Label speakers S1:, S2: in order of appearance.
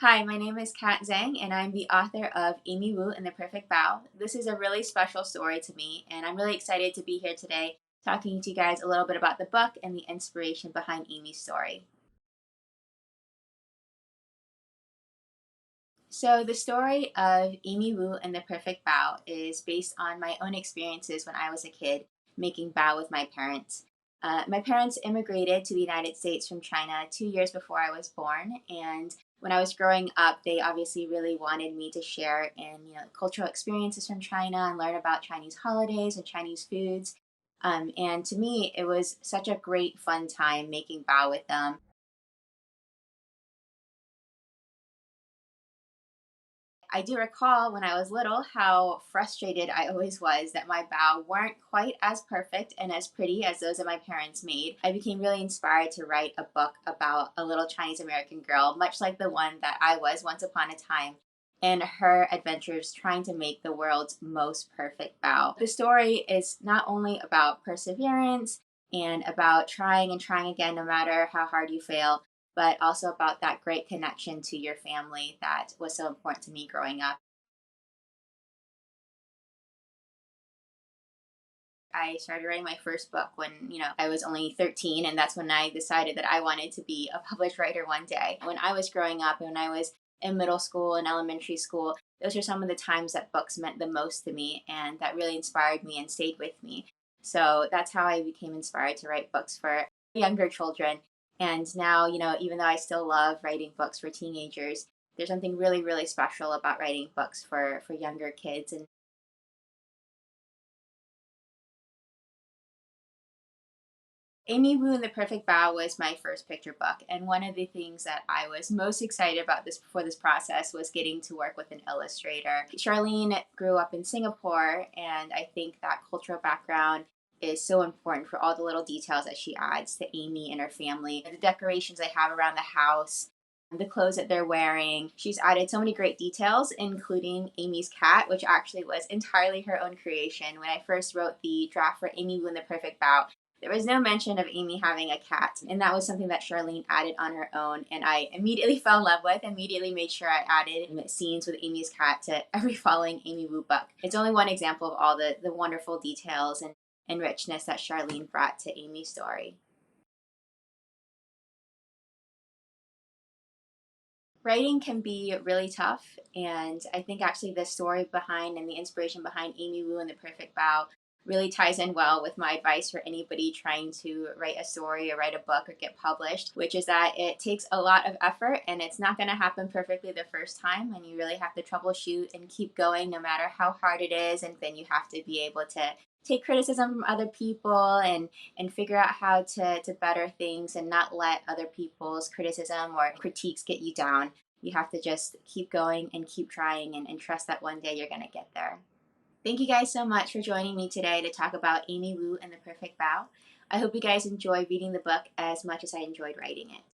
S1: Hi, my name is Kat Zhang, and I'm the author of Amy Wu and the Perfect Bao. This is a really special story to me, and I'm really excited to be here today talking to you guys a little bit about the book and the inspiration behind Amy's story. So, the story of Amy Wu and the Perfect Bao is based on my own experiences when I was a kid making bao with my parents. My parents immigrated to the United States from China 2 years before I was born, and when I was growing up, they obviously really wanted me to share in cultural experiences from China and learn about Chinese holidays and Chinese foods. And to me, it was such a great fun time making bao with them. I do recall when I was little how frustrated I always was that my bao weren't quite as perfect and as pretty as those that my parents made. I became really inspired to write a book about a little Chinese American girl, much like the one that I was once upon a time, and her adventures trying to make the world's most perfect bao. The story is not only about perseverance and about trying and trying again no matter how hard you fail, but also about that great connection to your family that was so important to me growing up. I started writing my first book when I was only 13, and that's when I decided that I wanted to be a published writer one day. When I was growing up and when I was in middle school and elementary school, those are some of the times that books meant the most to me and that really inspired me and stayed with me. So that's how I became inspired to write books for younger children. And now, even though I still love writing books for teenagers, there's something really, really special about writing books for younger kids. And Amy Wu and the Perfect Bao was my first picture book, and one of the things that I was most excited about this before this process was getting to work with an illustrator. Charlene grew up in Singapore, and I think that cultural background is so important for all the little details that she adds to Amy and her family. The decorations they have around the house, the clothes that they're wearing. She's added so many great details, including Amy's cat, which actually was entirely her own creation. When I first wrote the draft for Amy Wu and the Perfect Bao, there was no mention of Amy having a cat, and that was something that Charlene added on her own, and I immediately fell in love with, immediately made sure I added scenes with Amy's cat to every following Amy Wu book. It's only one example of all the wonderful details and richness that Charlene brought to Amy's story. Writing can be really tough, and I think actually the story behind and the inspiration behind Amy Wu and the Perfect Bow really ties in well with my advice for anybody trying to write a story or write a book or get published, which is that it takes a lot of effort and it's not going to happen perfectly the first time, and you really have to troubleshoot and keep going no matter how hard it is, and then you have to be able to take criticism from other people and figure out how to better things and not let other people's criticism or critiques get you down. You have to just keep going and keep trying and trust that one day you're going to get there. Thank you guys so much for joining me today to talk about Amy Wu and the Perfect Bow. I hope you guys enjoy reading the book as much as I enjoyed writing it.